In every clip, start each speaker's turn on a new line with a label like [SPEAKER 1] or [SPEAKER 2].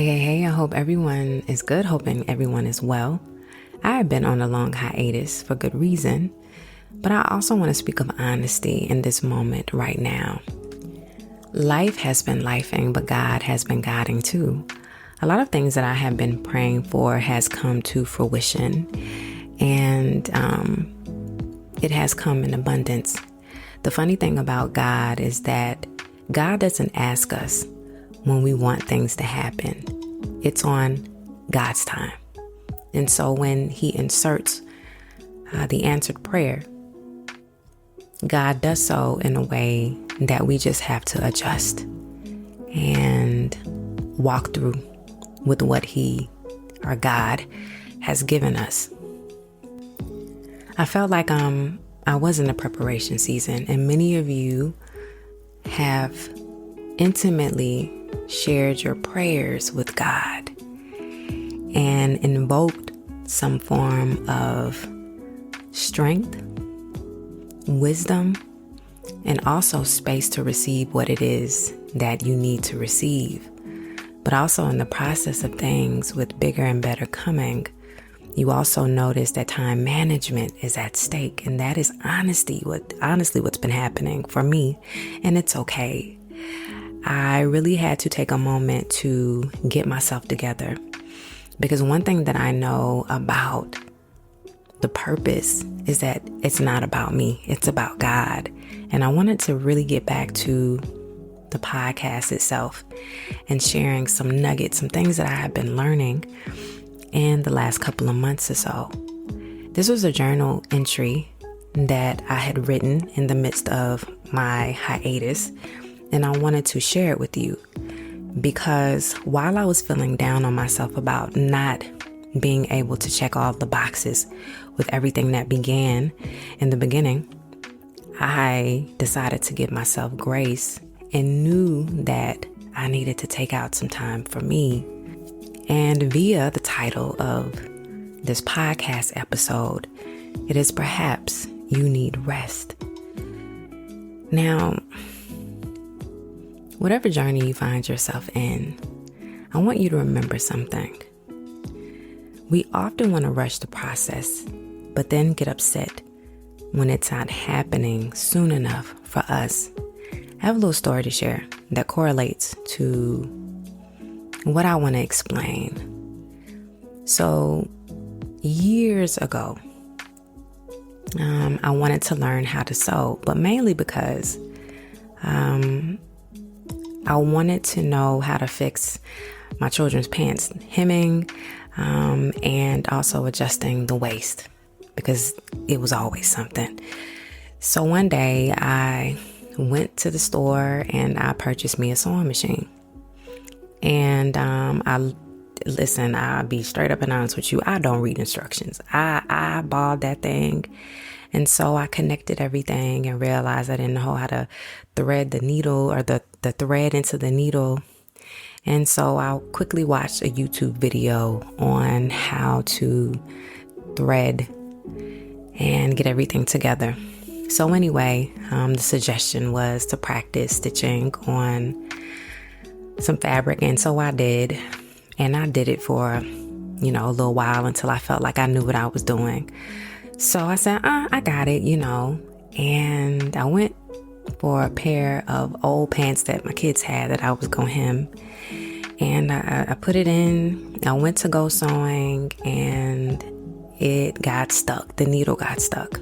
[SPEAKER 1] Hey, I hope everyone is good, hoping everyone is well. I have been on a long hiatus for good reason, but I also want to speak of honesty in this moment right now. Life has been lifing, but God has been guiding too. A lot of things that I have been praying for has come to fruition, and it has come in abundance. The funny thing about God is that God doesn't ask us when we want things to happen. It's on God's time. And so when He inserts the answered prayer, God does so in a way that we just have to adjust and walk through with what He, our God, has given us. I felt like I was in a preparation season, and many of you have intimately shared your prayers with God and invoked some form of strength, wisdom, and also space to receive what it is that you need to receive. But also in the process of things with bigger and better coming, you also notice that time management is at stake, and that is honestly what's been happening for me, and it's okay. I really had to take a moment to get myself together, because one thing that I know about the purpose is that it's not about me, it's about God. And I wanted to really get back to the podcast itself and sharing some nuggets, some things that I have been learning in the last couple of months or so. This was a journal entry that I had written in the midst of my hiatus, and I wanted to share it with you because while I was feeling down on myself about not being able to check all the boxes with everything that began in the beginning, I decided to give myself grace and knew that I needed to take out some time for me. And via the title of this podcast episode, it is Perhaps You Need Rest. Now, whatever journey you find yourself in, I want you to remember something. We often want to rush the process, but then get upset when it's not happening soon enough for us. I have a little story to share that correlates to what I want to explain. So, years ago, I wanted to learn how to sew, but mainly because I wanted to know how to fix my children's pants hemming and also adjusting the waist, because it was always something. So one day I went to the store and I purchased me a sewing machine. And I'll be straight up and honest with you. I don't read instructions. I bought that thing. And so I connected everything and realized I didn't know how to thread the needle or the thread into the needle. And so I quickly watched a YouTube video on how to thread and get everything together. So anyway, the suggestion was to practice stitching on some fabric, and so I did, and I did it for a little while until I felt like I knew what I was doing. So I said, I got it, and I went for a pair of old pants that my kids had that I was gonna hem, and I put it in. I went to go sewing, and it got stuck. The needle got stuck,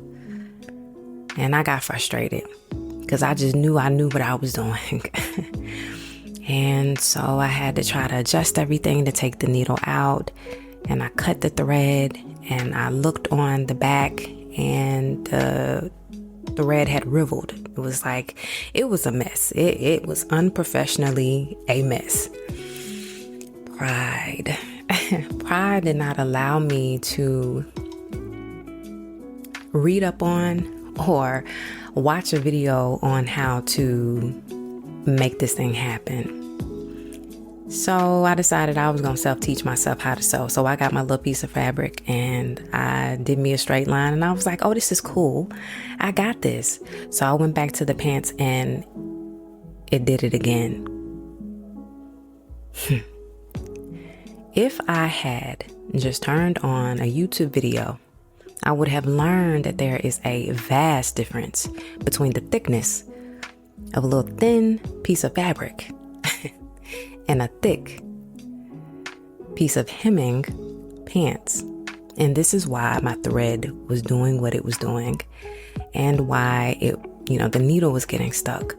[SPEAKER 1] and I got frustrated because I just knew what I was doing. And so I had to try to adjust everything to take the needle out, and I cut the thread, and I looked on the back, and the thread had riveled. It was a mess. It was unprofessionally a mess. Pride did not allow me to read up on or watch a video on how to make this thing happen. So I decided I was going to self-teach myself how to sew. So I got my little piece of fabric and I did me a straight line, and I was like, oh, this is cool. I got this. So I went back to the pants and it did it again. If I had just turned on a YouTube video, I would have learned that there is a vast difference between the thickness of a little thin piece of fabric and a thick piece of hemming pants. And this is why my thread was doing what it was doing and why the needle was getting stuck.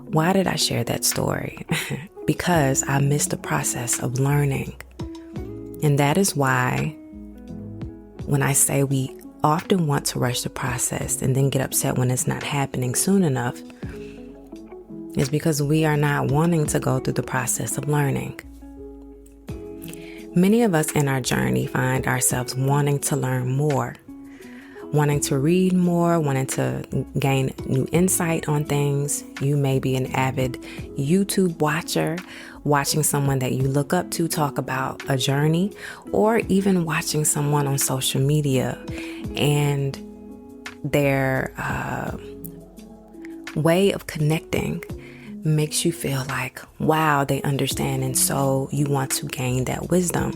[SPEAKER 1] Why did I share that story? Because I missed the process of learning. And that is why when I say we often want to rush the process and then get upset when it's not happening soon enough, is because we are not wanting to go through the process of learning. Many of us in our journey find ourselves wanting to learn more, wanting to read more, wanting to gain new insight on things. You may be an avid YouTube watcher, watching someone that you look up to talk about a journey, or even watching someone on social media and their way of connecting makes you feel like, wow, they understand, and so you want to gain that wisdom.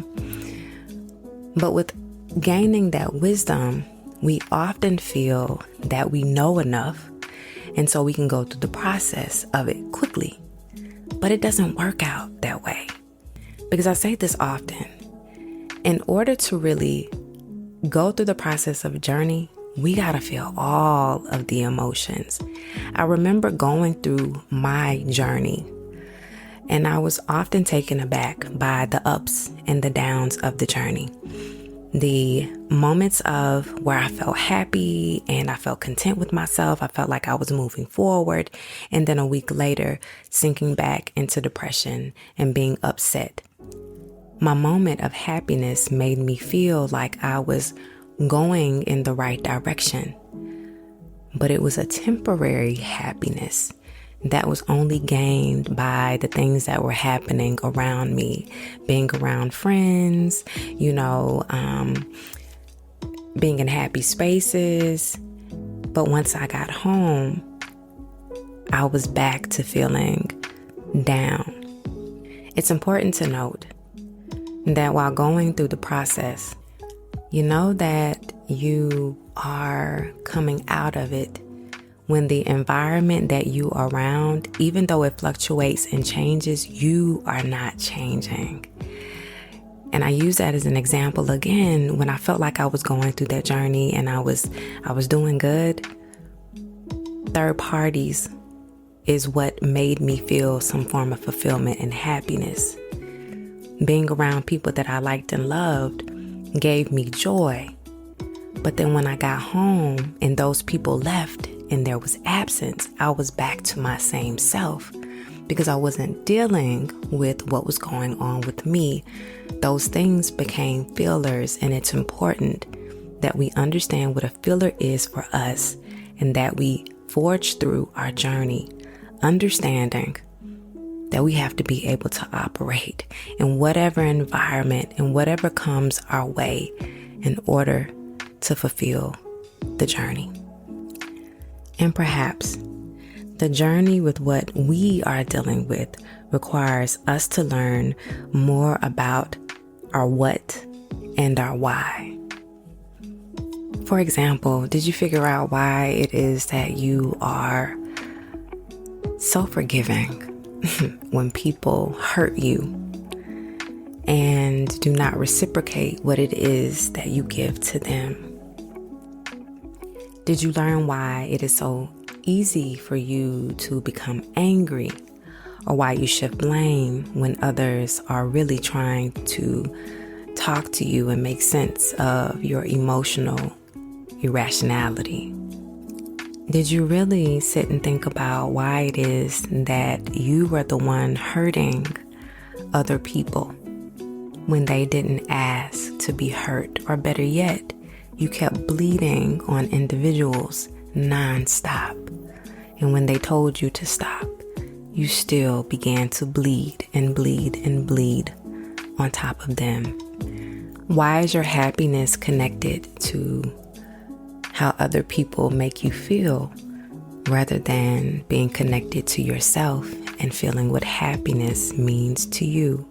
[SPEAKER 1] But with gaining that wisdom, we often feel that we know enough, and so we can go through the process of it quickly. But it doesn't work out that way. Because I say this often, in order to really go through the process of a journey, we gotta feel all of the emotions. I remember going through my journey, and I was often taken aback by the ups and the downs of the journey. The moments of where I felt happy and I felt content with myself. I felt like I was moving forward. And then a week later, sinking back into depression and being upset. My moment of happiness made me feel like I was going in the right direction. But it was a temporary happiness that was only gained by the things that were happening around me, being around friends, being in happy spaces. But once I got home, I was back to feeling down. It's important to note that while going through the process, you know that you are coming out of it when the environment that you are around, even though it fluctuates and changes, you are not changing. And I use that as an example again, when I felt like I was going through that journey and I was doing good, third parties is what made me feel some form of fulfillment and happiness. Being around people that I liked and loved gave me joy. But then when I got home and those people left and there was absence, I was back to my same self because I wasn't dealing with what was going on with me. Those things became fillers, and it's important that we understand what a filler is for us and that we forge through our journey, understanding that we have to be able to operate in whatever environment and whatever comes our way in order to fulfill the journey. And perhaps the journey with what we are dealing with requires us to learn more about our what and our why. For example, did you figure out why it is that you are so forgiving when people hurt you and do not reciprocate what it is that you give to them? Did you learn why it is so easy for you to become angry, or why you shift blame when others are really trying to talk to you and make sense of your emotional irrationality? Did you really sit and think about why it is that you were the one hurting other people when they didn't ask to be hurt? Or better yet, you kept bleeding on individuals nonstop. And when they told you to stop, you still began to bleed and bleed and bleed on top of them. Why is your happiness connected to how other people make you feel rather than being connected to yourself and feeling what happiness means to you?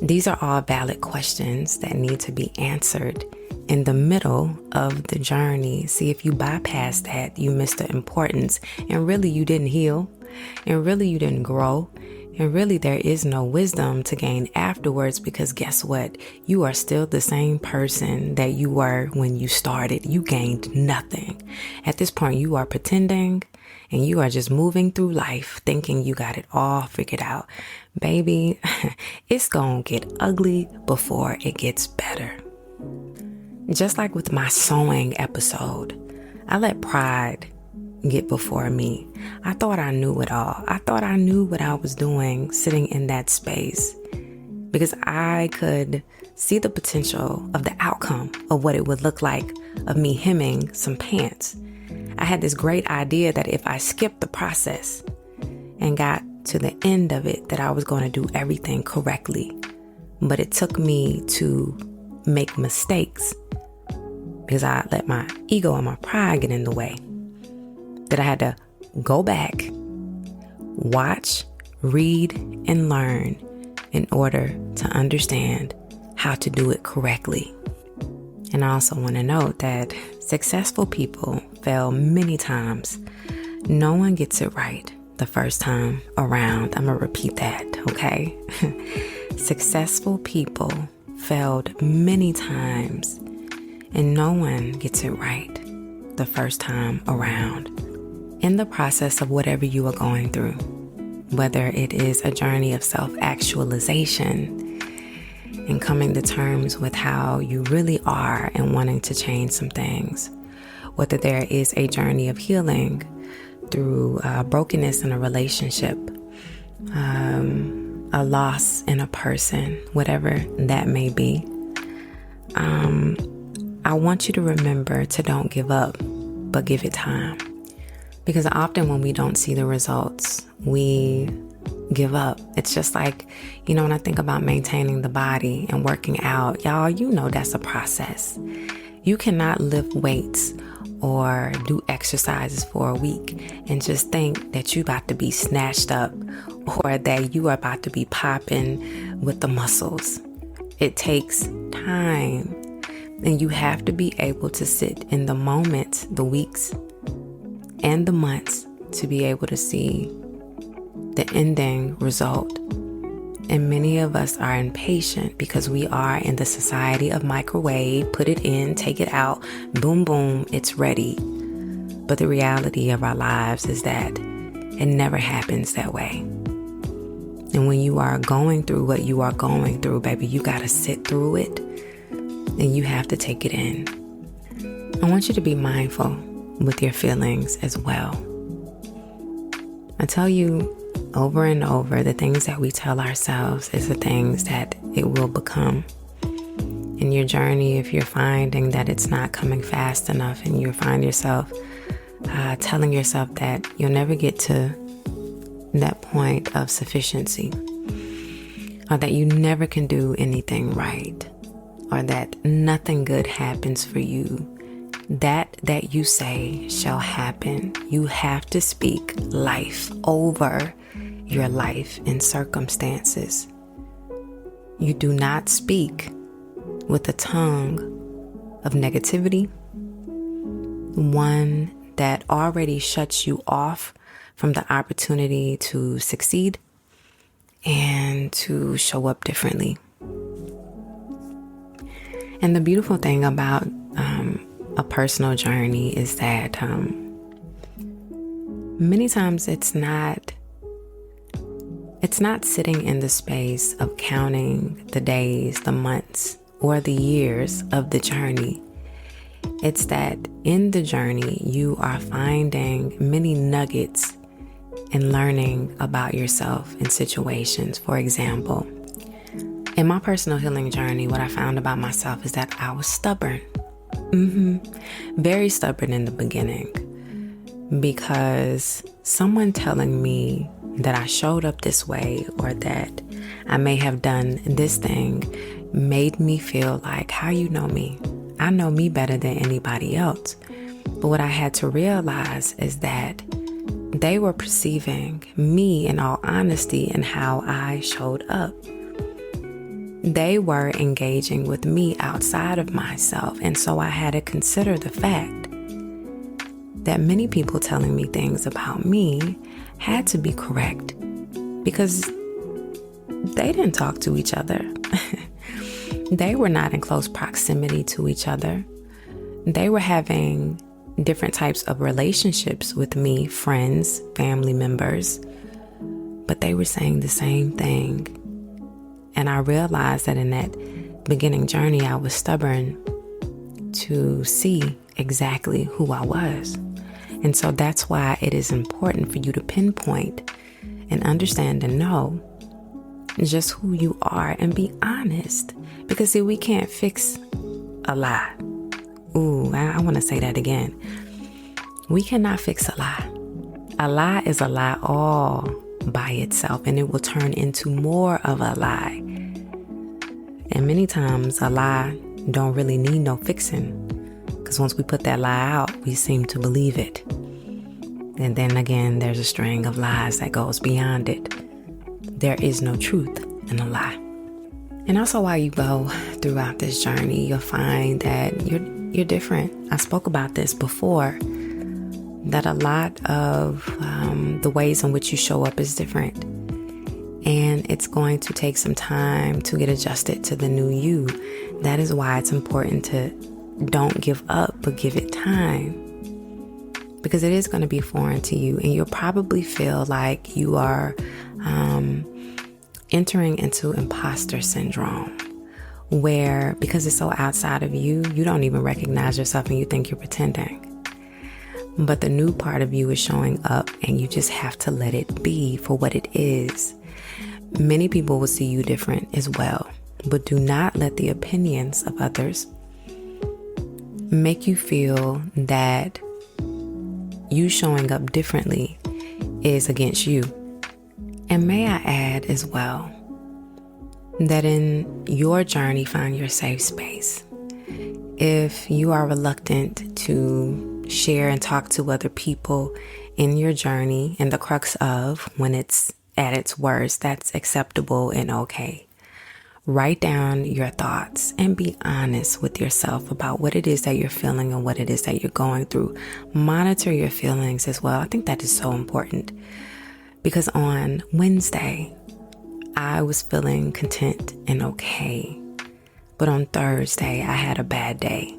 [SPEAKER 1] These are all valid questions that need to be answered in the middle of the journey. See, if you bypass that, you miss the importance, and really you didn't heal, and really you didn't grow, and really there is no wisdom to gain afterwards, because guess what? You are still the same person that you were when you started. You gained nothing. At this point, you are pretending, and you are just moving through life thinking you got it all figured out. Baby, it's gonna get ugly before it gets better. Just like with my sewing episode, I let pride get before me. I thought I knew it all. I thought I knew what I was doing sitting in that space, because I could see the potential of the outcome of what it would look like of me hemming some pants. I had this great idea that if I skipped the process and got to the end of it, that I was going to do everything correctly. But it took me to make mistakes because I let my ego and my pride get in the way. That I had to go back, watch, read, and learn in order to understand how to do it correctly. And I also want to note that successful people fail many times. No one gets it right the first time around. I'm going to repeat that, okay? Successful people failed many times, and no one gets it right the first time around. In the process of whatever you are going through, whether it is a journey of self-actualization and coming to terms with how you really are and wanting to change some things, whether there is a journey of healing through brokenness in a relationship, a loss in a person, whatever that may be, I want you to remember to don't give up, but give it time. Because often when we don't see the results, we give up. It's just like, when I think about maintaining the body and working out, y'all, that's a process. You cannot lift weights or do exercises for a week and just think that you about to be snatched up or that you are about to be popping with the muscles. It takes time, and you have to be able to sit in the moment, the weeks and the months, to be able to see the ending result. And many of us are impatient because we are in the society of microwave, put it in, take it out, boom, boom, it's ready. But the reality of our lives is that it never happens that way. And when you are going through what you are going through, baby, you got to sit through it, and you have to take it in. I want you to be mindful with your feelings as well. I tell you over and over, the things that we tell ourselves is the things that it will become. In your journey, if you're finding that it's not coming fast enough and you find yourself telling yourself that you'll never get to that point of sufficiency, or that you never can do anything right, or that nothing good happens for you, that you say shall happen. You have to speak life over your life and circumstances. You do not speak with a tongue of negativity, one that already shuts you off from the opportunity to succeed and to show up differently. And the beautiful thing about a personal journey is that many times it's not sitting in the space of counting the days, the months, or the years of the journey. It's that in the journey, you are finding many nuggets and learning about yourself in situations. For example, in my personal healing journey, what I found about myself is that I was stubborn. Very stubborn in the beginning, because someone telling me that I showed up this way or that I may have done this thing made me feel like, how you know me? I know me better than anybody else. But what I had to realize is that they were perceiving me, in all honesty, and how I showed up. They were engaging with me outside of myself. And so I had to consider the fact that many people telling me things about me had to be correct because they didn't talk to each other. They were not in close proximity to each other. They were having different types of relationships with me, friends, family members, but they were saying the same thing. And I realized that in that beginning journey, I was stubborn to see exactly who I was. And so that's why it is important for you to pinpoint and understand and know just who you are and be honest. Because see, we can't fix a lie. Ooh, I want to say that again. We cannot fix a lie. A lie is a lie all by itself, and it will turn into more of a lie. And many times a lie don't really need no fixing, because once we put that lie out, we seem to believe it. And then again, there's a string of lies that goes beyond it. There is no truth in a lie. And also while you go throughout this journey, you'll find that you're different. I spoke about this before, that a lot of the ways in which you show up is different. And it's going to take some time to get adjusted to the new you. That is why it's important to don't give up, but give it time. Because it is going to be foreign to you. And you'll probably feel like you are entering into imposter syndrome, where because it's so outside of you, you don't even recognize yourself and you think you're pretending. But the new part of you is showing up, and you just have to let it be for what it is. Many people will see you different as well, but do not let the opinions of others make you feel that you showing up differently is against you. And may I add as well that in your journey, find your safe space. If you are reluctant to share and talk to other people in your journey, and the crux of when it's at its worst, that's acceptable and okay. Write down your thoughts and be honest with yourself about what it is that you're feeling and what it is that you're going through. Monitor your feelings as well. I think that is so important, because on Wednesday, I was feeling content and okay. But on Thursday, I had a bad day.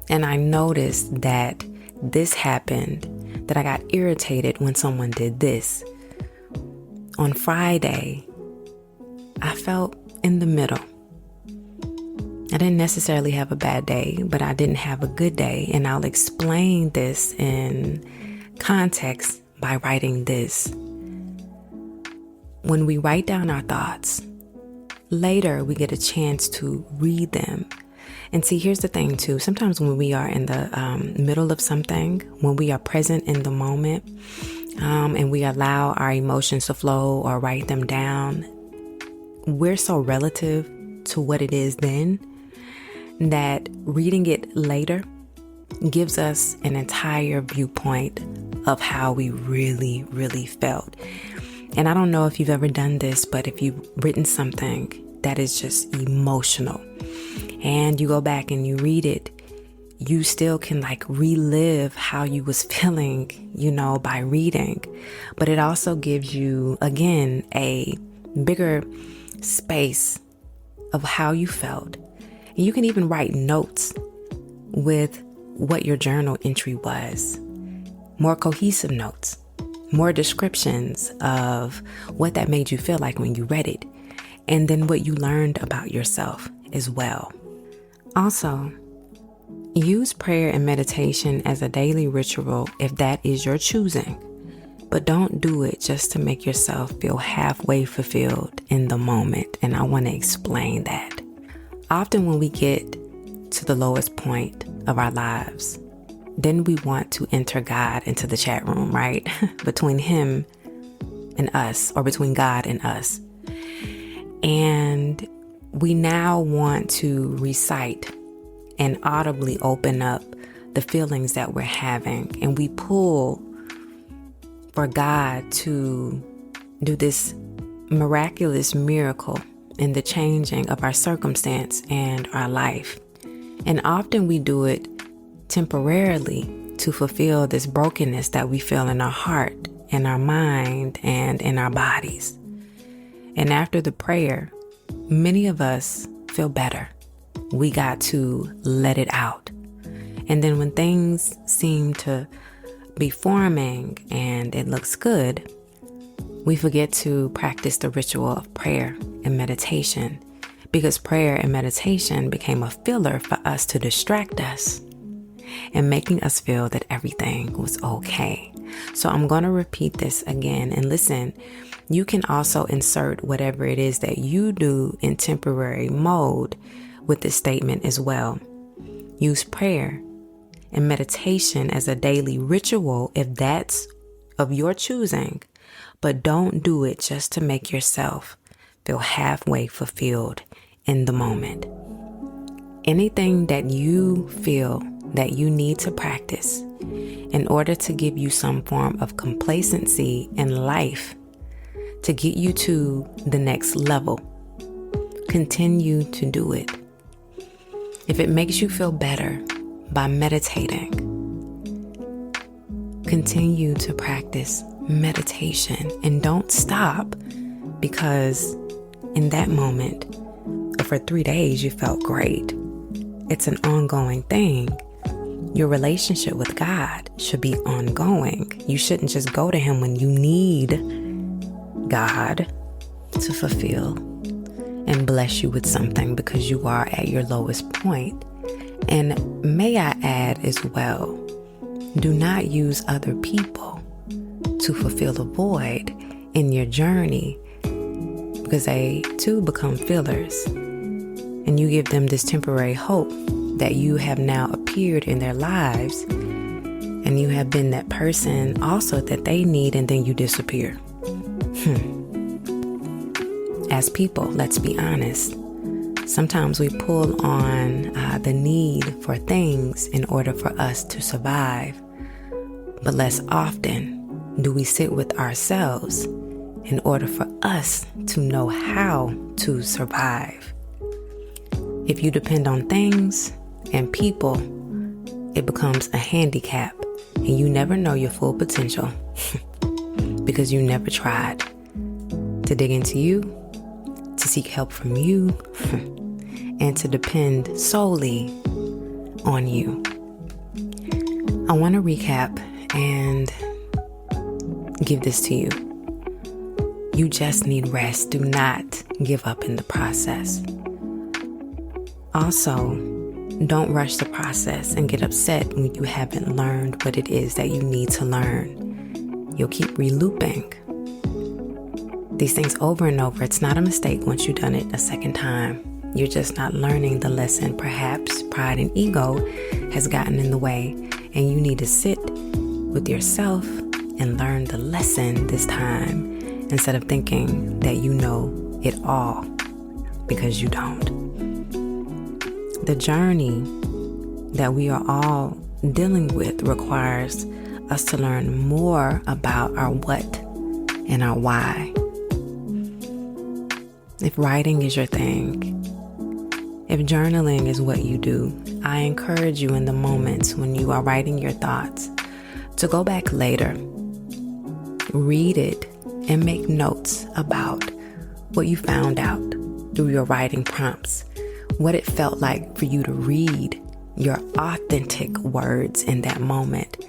[SPEAKER 1] And I noticed that this happened, that I got irritated when someone did this. On Friday, I felt in the middle. I didn't necessarily have a bad day, but I didn't have a good day. And I'll explain this in context by writing this. When we write down our thoughts, later we get a chance to read them. And see, here's the thing too. Sometimes when we are in the middle of something, when we are present in the moment, and we allow our emotions to flow or write them down, we're so relative to what it is then that reading it later gives us an entire viewpoint of how we really, really felt. And I don't know if you've ever done this, but if you've written something that is just emotional and you go back and you read it, you still can relive how you was feeling, by reading. But it also gives you, again, a bigger space of how you felt. And you can even write notes with what your journal entry was. More cohesive notes, more descriptions of what that made you feel like when you read it, and then what you learned about yourself as well. Also, use prayer and meditation as a daily ritual if that is your choosing, but don't do it just to make yourself feel halfway fulfilled in the moment. And I want to explain that. Often when we get to the lowest point of our lives, then we want to enter God into the chat room, right? Between him and us, or between God and us. And we now want to recite and audibly open up the feelings that we're having. And we pull for God to do this miraculous miracle in the changing of our circumstance and our life. And often we do it temporarily to fulfill this brokenness that we feel in our heart, in our mind, and in our bodies. And after the prayer, many of us feel better. We got to let it out. And then when things seem to be forming and it looks good, we forget to practice the ritual of prayer and meditation, because prayer and meditation became a filler for us to distract us and making us feel that everything was okay. So I'm going to repeat this again, and listen, you can also insert whatever it is that you do in temporary mode with this statement as well. Use prayer and meditation as a daily ritual if that's of your choosing, but don't do it just to make yourself feel halfway fulfilled in the moment. Anything that you feel that you need to practice in order to give you some form of complacency in life, to get you to the next level, continue to do it. If it makes you feel better by meditating, continue to practice meditation and don't stop, because in that moment, or for 3 days, you felt great. It's an ongoing thing. Your relationship with God should be ongoing. You shouldn't just go to Him when you need God to fulfill and bless you with something because you are at your lowest point. And may I add as well, do not use other people to fulfill a void in your journey, because they too become fillers. And you give them this temporary hope that you have now appeared in their lives and you have been that person also that they need, and then you disappear. As people, let's be honest, sometimes we pull on the need for things in order for us to survive, but less often do we sit with ourselves in order for us to know how to survive. If you depend on things and people, it becomes a handicap, and you never know your full potential because you never tried to dig into you, to seek help from you, and to depend solely on you. I want to recap and give this to you. You just need rest. Do not give up in the process. Also, don't rush the process and get upset when you haven't learned what it is that you need to learn. You'll keep re-looping these things over and over. It's not a mistake once you've done it a second time. You're just not learning the lesson. Perhaps pride and ego has gotten in the way, and you need to sit with yourself and learn the lesson this time, instead of thinking that you know it all, because you don't. The journey that we are all dealing with requires us to learn more about our what and our why. If writing is your thing, if journaling is what you do, I encourage you in the moments when you are writing your thoughts to go back later, read it, and make notes about what you found out through your writing prompts, what it felt like for you to read your authentic words in that moment.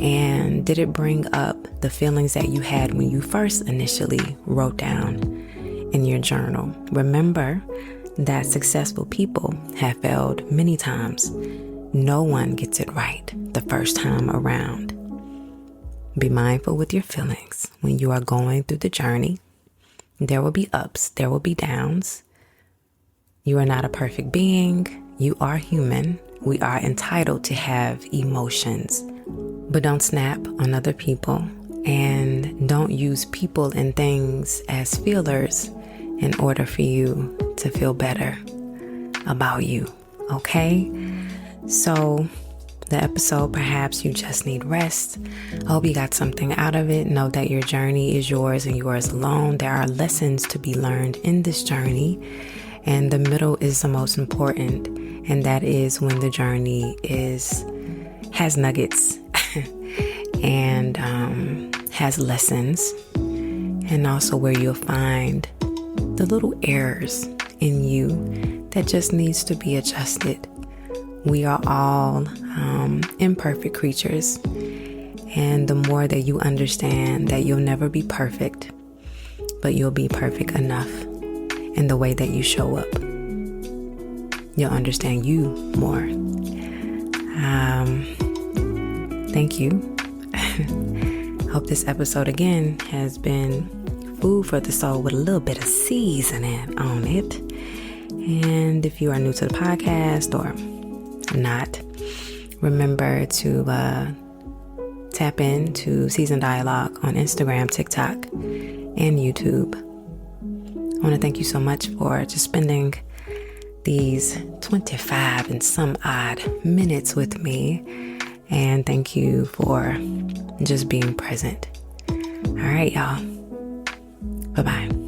[SPEAKER 1] And did it bring up the feelings that you had when you first initially wrote down in your journal? Remember that successful people have failed many times. No one gets it right the first time around. Be mindful with your feelings when you are going through the journey. There will be ups, there will be downs. You are not a perfect being. You are human. We are entitled to have emotions. But don't snap on other people, and don't use people and things as feelers in order for you to feel better about you, okay? So the episode. Perhaps you just need rest. I hope you got something out of it. Know that your journey is yours and yours alone. There are lessons to be learned in this journey, and the middle is the most important, and that is when the journey has nuggets and has lessons, and also where you'll find the little errors in you that just needs to be adjusted. We are all imperfect creatures, and the more that you understand that you'll never be perfect, but you'll be perfect enough in the way that you show up, you'll understand you more. Thank you. Hope this episode again has been food for the soul with a little bit of seasoning on it. And if you are new to the podcast or not, remember to tap into Seasoned Dialogue on Instagram, TikTok, and YouTube. I want to thank you so much for just spending these 25 and some odd minutes with me. And thank you for just being present. All right, y'all. Bye-bye.